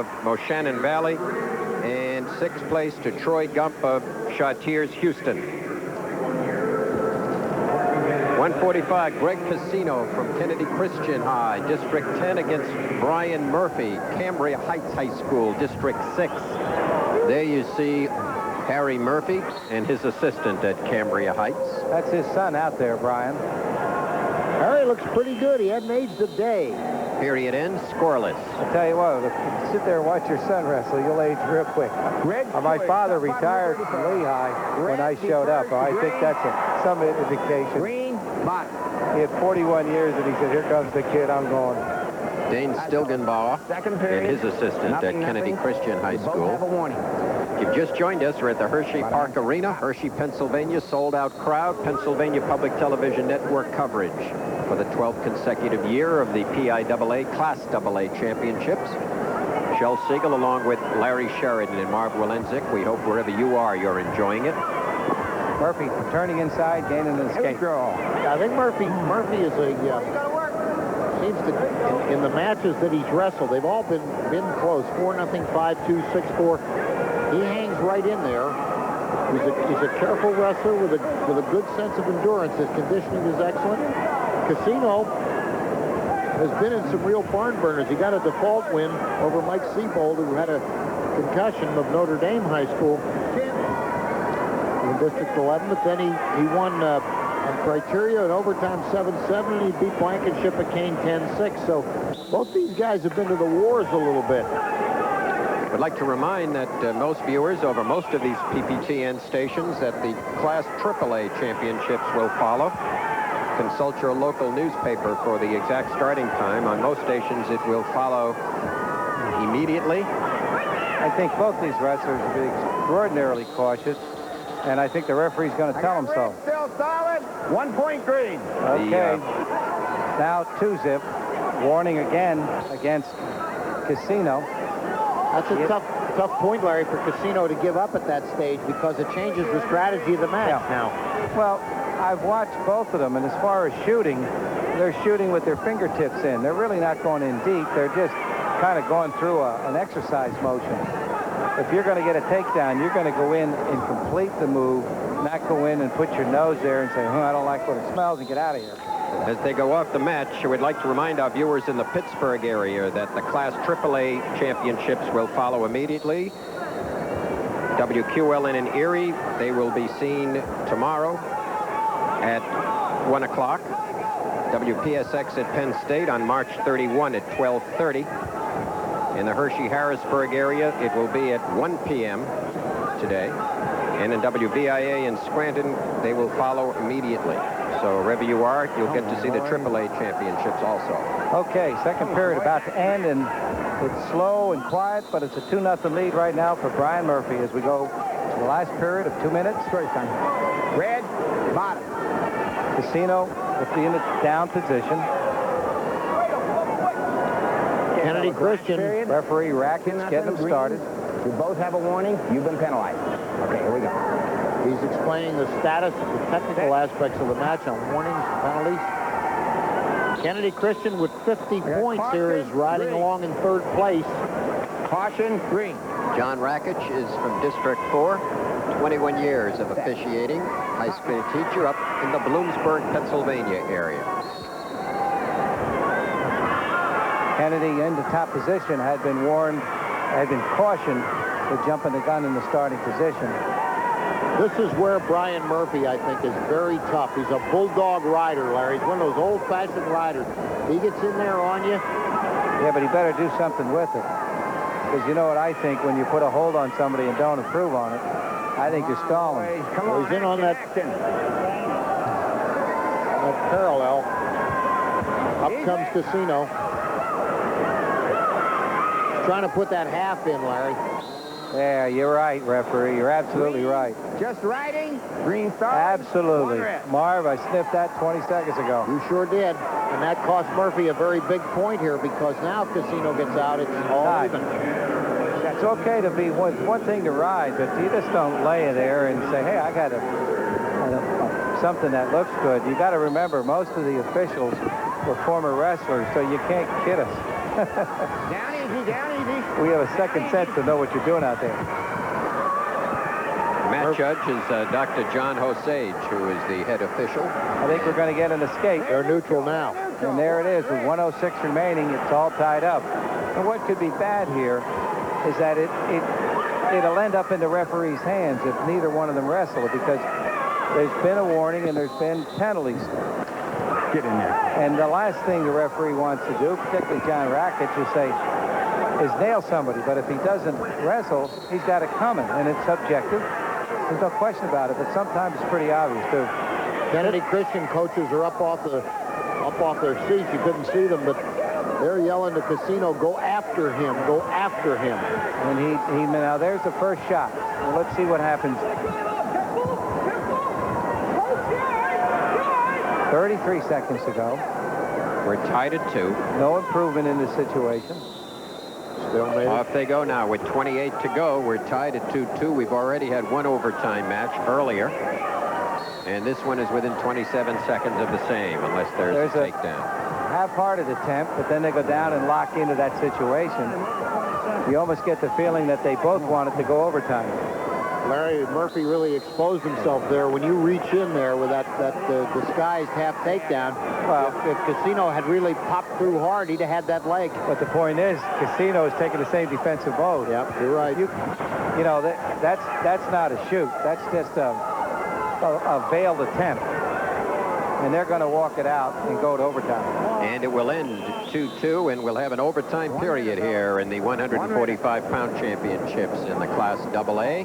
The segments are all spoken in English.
of Moshannon Valley, and 6th place to Troy Gump of Chartiers, Houston. 145, Greg Casino from Kennedy Christian High, District 10 against Brian Murphy, Cambria Heights High School, District 6. There you see Harry Murphy and his assistant at Cambria Heights. That's his son out there, Brian. Harry looks pretty good. He hadn't aged a day. Period ends, scoreless. I'll tell you what, if you sit there and watch your son wrestle, you'll age real quick. My father retired from Lehigh when I showed up. I think that's some indication. Green, Mott. He had 41 years, and he said, here comes the kid, I'm going. Dane Stilgenbauer and his assistant at Kennedy Christian High School. If you've just joined us, we're at the Hershey Park Arena, Hershey, Pennsylvania. Sold-out crowd, Pennsylvania Public Television Network coverage for the 12th consecutive year of the PIAA Class AA Championships. Shel Siegel along with Larry Sheridan and Marv Walensik. We hope wherever you are, you're enjoying it. Murphy turning inside, gaining an escape. I think Murphy is a seems to in the matches that he's wrestled, they've all been close. 4-0, 5-2, 6-4. He hangs right in there. He's a careful wrestler with a good sense of endurance. His conditioning is excellent. Casino has been in some real barn burners. He got a default win over Mike Seabold, who had a concussion of Notre Dame High School in District 11, but then he won on criteria in overtime 7-7, and he beat Blankenship at Kane 10-6. So both these guys have been to the wars a little bit. I'd like to remind that most viewers over most of these PPTN stations that the Class AAA championships will follow. Consult your local newspaper for the exact starting time. On most stations, it will follow immediately. I think both these wrestlers will be extraordinarily cautious, and I think the referee's going to tell them so. Still solid. 1 point green. Okay. Now 2-zip. Warning again against Casino. That's a tough point, Larry, for Casino to give up at that stage because it changes the strategy of the match now. Well, I've watched both of them, and as far as shooting, they're shooting with their fingertips in. They're really not going in deep. They're just kind of going through an exercise motion. If you're going to get a takedown, you're going to go in and complete the move, not go in and put your nose there and say, I don't like what it smells, and get out of here. As they go off the match, we'd like to remind our viewers in the Pittsburgh area that the Class AAA championships will follow immediately. WQLN in Erie, they will be seen tomorrow at 1 o'clock. WPSX at Penn State on March 31 at 12:30. In the Hershey-Harrisburg area, it will be at 1 p.m. today. And in WVIA in Scranton, they will follow immediately. So wherever you are, you'll get to see the AAA championships also. Okay, second period about to end, and it's slow and quiet, but it's a 2-0 lead right now for Brian Murphy as we go to the last period of 2 minutes. Red, bottom. Casino with the in a down position. Kennedy Christian. Referee Rackets getting them started. You both have a warning. You've been penalized. Okay, here we go. He's explaining the status of the technical aspects of the match on warnings, penalties. Kennedy Christian with 50 points here is riding along in 3rd place. Caution, green. John Rackich is from District 4, 21 years of officiating, high school teacher up in the Bloomsburg, Pennsylvania area. Kennedy in the top position had been cautioned for jumping the gun in the starting position. This is where Brian Murphy, I think, is very tough. He's a bulldog rider, Larry. He's one of those old-fashioned riders. He gets in there on you. Yeah, but he better do something with it. Because you know what I think, when you put a hold on somebody and don't improve on it, I think you're stalling. Well, he's in on that parallel. Up comes Casino. He's trying to put that half in, Larry. Yeah, you're right, referee. You're absolutely right. Just riding. Green star. Absolutely. Marv, I sniffed that 20 seconds ago. You sure did. And that cost Murphy a very big point here because now if Casino gets out, it's all even. It's okay to be one thing to ride, but you just don't lay there and say, hey, I got something that looks good. You got to remember, most of the officials were former wrestlers, so you can't kid us. Down easy, down easy. We have a second sense to know what you're doing out there. Match judge is Dr. John Osage, who is the head official. I think we're going to get an escape. They're neutral now. And there it is with 106 remaining. It's all tied up. And what could be bad here is that it'll end up in the referee's hands if neither one of them wrestle, because there's been a warning and there's been penalties. Get in there. And the last thing the referee wants to do, particularly John Rackett, is nail somebody. But if he doesn't wrestle, he's got it coming, and it's subjective. There's no question about it, but sometimes it's pretty obvious too. Kennedy Christian coaches are up off their seats. You couldn't see them, but they're yelling to Casino, go after him, go after him. And now there's the first shot. Well, let's see what happens. 33 seconds to go. We're tied at 2. No improvement in this situation. Still made it. Off they go now with 28 to go. We're tied at 2-2. We've already had one overtime match earlier. And this one is within 27 seconds of the same, unless there's a takedown. Half-hearted attempt, but then they go down and lock into that situation. You almost get the feeling that they both wanted to go overtime. Larry Murphy really exposed himself there. When you reach in there with that disguised half takedown, well, if Casino had really popped through hard, he'd have had that leg. But the point is, Casino is taking the same defensive mode. Yep, you're right. You know, that's not a shoot. That's just a veiled attempt. And they're going to walk it out and go to overtime. And it will end 2-2, and we'll have an overtime period here in the 145-pound championships in the Class AA.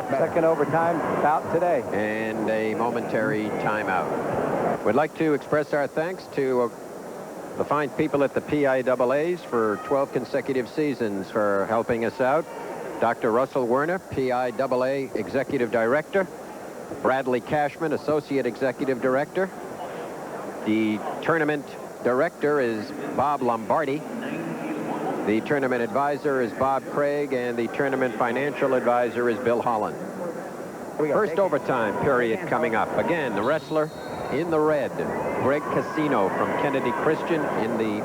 Second overtime bout today. And a momentary timeout. We'd like to express our thanks to the fine people at the PIAAs for 12 consecutive seasons for helping us out. Dr. Russell Werner, PIAA Executive Director. Bradley Cashman, Associate Executive Director. The tournament director is Bob Lombardi. The tournament advisor is Bob Craig, and the tournament financial advisor is Bill Holland. First overtime period coming up. Again, the wrestler in the red, Greg Casino from Kennedy Christian. In the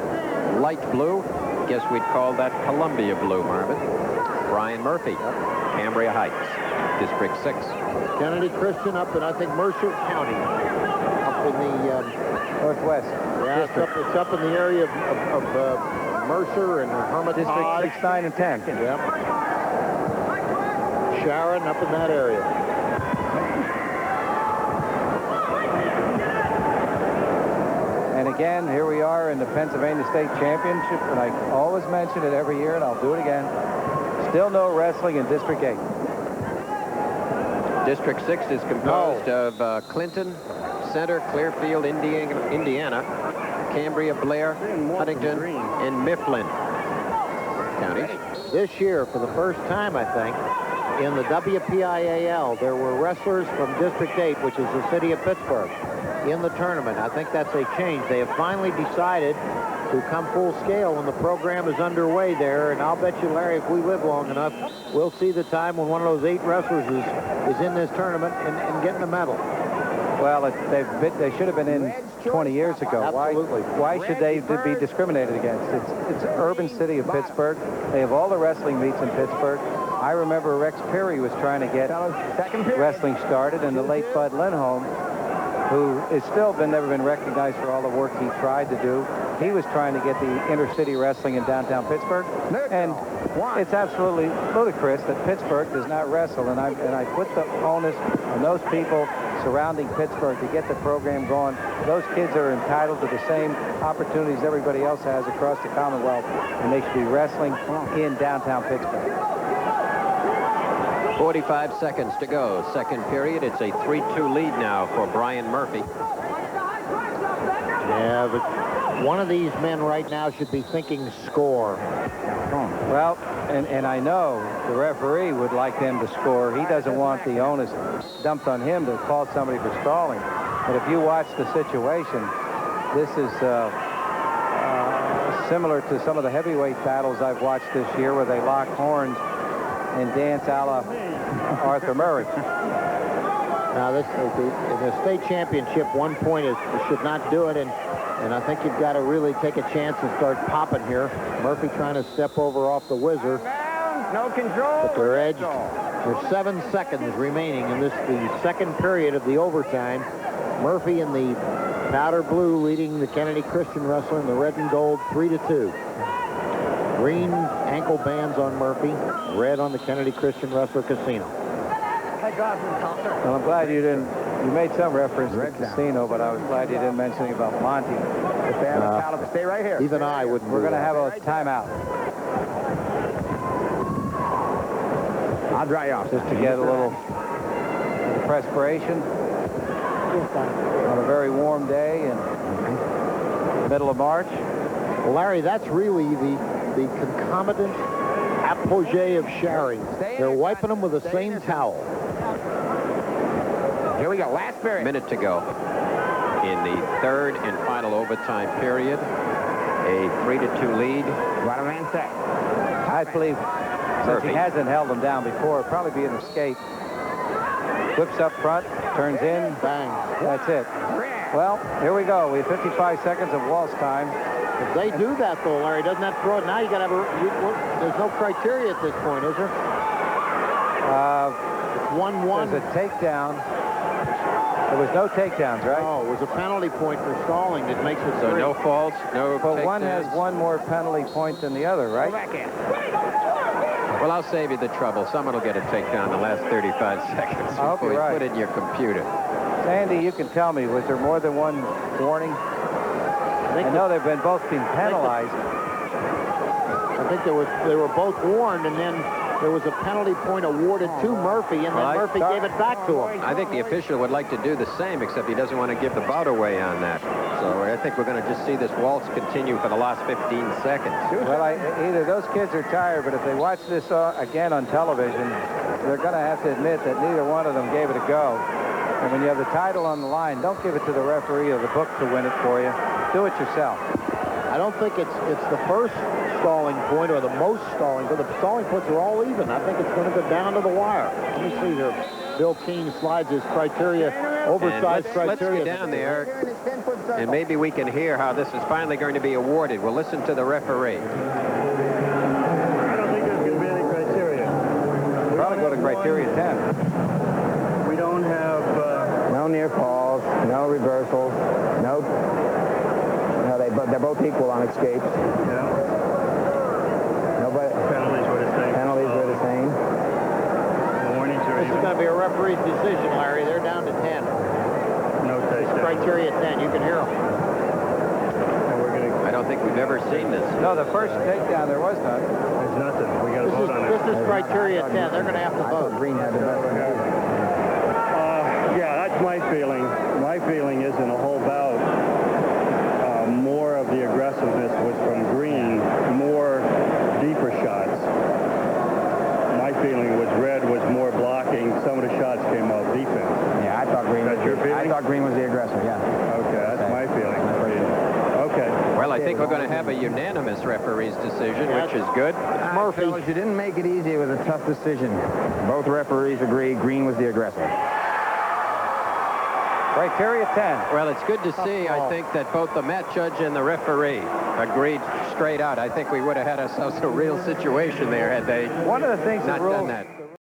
light blue, guess we'd call that Columbia blue, Marvin. Brian Murphy, Cambria Heights, District 6. Kennedy Christian up in, I think, Mercer County. Up in the Northwest. Yeah, it's up in the area of Mercer and Hermitage. District 6, 9, and 10. Yep. Sharon up in that area. And again, here we are in the Pennsylvania State Championship, and I always mention it every year, and I'll do it again. Still no wrestling in District 8. District 6 is composed of Clinton, Center, Clearfield, Indiana, Cambria, Blair, Huntington, and Mifflin counties. This year, for the first time, I think, in the WPIAL, there were wrestlers from District 8, which is the city of Pittsburgh, in the tournament. I think that's a change. They have finally decided to come full scale, and the program is underway there. And I'll bet you, Larry, if we live long enough, we'll see the time when one of those 8 wrestlers is in this tournament and getting a medal. Well, they should have been in 20 years ago. Absolutely. Why should they be discriminated against? It's an urban city of Pittsburgh. They have all the wrestling meets in Pittsburgh. I remember Rex Perry was trying to get wrestling started, and the late Bud Lindholm, who has still never been recognized for all the work he tried to do. He was trying to get the intercity wrestling in downtown Pittsburgh, and it's absolutely ludicrous that Pittsburgh does not wrestle. And I put the onus on those people surrounding Pittsburgh to get the program going. Those kids are entitled to the same opportunities everybody else has across the Commonwealth, and they should be wrestling in downtown Pittsburgh. 45 seconds to go. Second period. It's a 3-2 lead now for Brian Murphy. Yeah, but one of these men right now should be thinking score. Well, and I know the referee would like them to score. He doesn't want the onus dumped on him to call somebody for stalling. But if you watch the situation, this is similar to some of the heavyweight battles I've watched this year, where they lock horns and dance a la Arthur Murray. Now, in the state championship, 1 point should not do it, and And I think you've got to really take a chance and start popping here. Murphy trying to step over off the whizzer. No control. But they're edged. There's 7 seconds remaining in the second period of the overtime. Murphy in the powder blue leading the Kennedy Christian wrestler in the red and gold 3-2. Green ankle bands on Murphy, red on the Kennedy Christian wrestler Casino. Well, I'm glad you didn't. You made some reference to Casino, but I was glad you didn't mention anything about Monty. Stay right here. Even I wouldn't. We're going to have a timeout. I'll dry you off. Just to get a little perspiration on a very warm day in the middle of March. Well, Larry, that's really the concomitant apogee of Sherry. They're wiping them with the same towel. Here we go. Last period. Minute to go in the third and final overtime period. A 3-2 lead. Right on man set. I believe since he hasn't held them down before, it'll probably be an escape. Flips up front, turns in, bang. That's it. Well, here we go. We have 55 seconds of waltz time. If they do that, though, Larry, doesn't that throw it? Now you got to have there's no criteria at this point, is there? It's 1-1. There's a takedown. There was no takedowns, right? Oh, it was a penalty point for stalling that makes it So 3. no faults, no But takedowns. one has one more penalty point than the other, right? Well, I'll save you the trouble. Someone will get a takedown in the last 35 seconds I hope before you're you right. put it in your computer. Sandy, you can tell me, was there more than one warning? I know they've been both being penalized. I think they were both warned, and then there was a penalty point awarded to Murphy, and then Murphy gave it back to him. I think the official would like to do the same, except he doesn't want to give the bout away on that. So I think we're going to just see this waltz continue for the last 15 seconds. Well, either those kids are tired, but if they watch this again on television, they're going to have to admit that neither one of them gave it a go. And when you have the title on the line, don't give it to the referee or the book to win it for you. Do it yourself. I don't think it's the first stalling point or the most stalling, but the stalling points are all even. I think it's going to go down to the wire. Let me see here. Bill Keane slides his criteria, oversized criteria. Let's get down there, and maybe we can hear how this is finally going to be awarded. We'll listen to the referee. I don't think there's going to be any criteria. Probably go to criteria 10. We don't have... No near falls, no reversals, no, they're both equal on escapes. Yeah. Nobody. Penalties were the same. Penalties were the same. Warnings are This is even. going to be a referee's decision, Larry. They're down to 10. No takedown. Criteria 10. You can hear them. And we're going to... I don't think we've ever seen this. No, the first takedown, there was none. There's nothing. We got to vote on it. This is criteria 10. They're going to have to vote. Green had the best. Yeah, that's my feeling. My feeling is in a whole bout, more of the aggressiveness was from Green, more deeper shots. My feeling was Red was more blocking. Some of the shots came off defense. Yeah, I thought Green. That's your feeling? I thought Green was the aggressor. Yeah. Okay, that's my feeling. Okay. Well, I think we're going to have a unanimous referee's decision, which is good. Murphy, fellas, you didn't make it easy. It was a tough decision. Both referees agreed Green was the aggressor. Criteria 10. Well, it's good to see, I think, that both the match judge and the referee agreed straight out. I think we would have had ourselves a real situation there had they One of the things not the rules done that.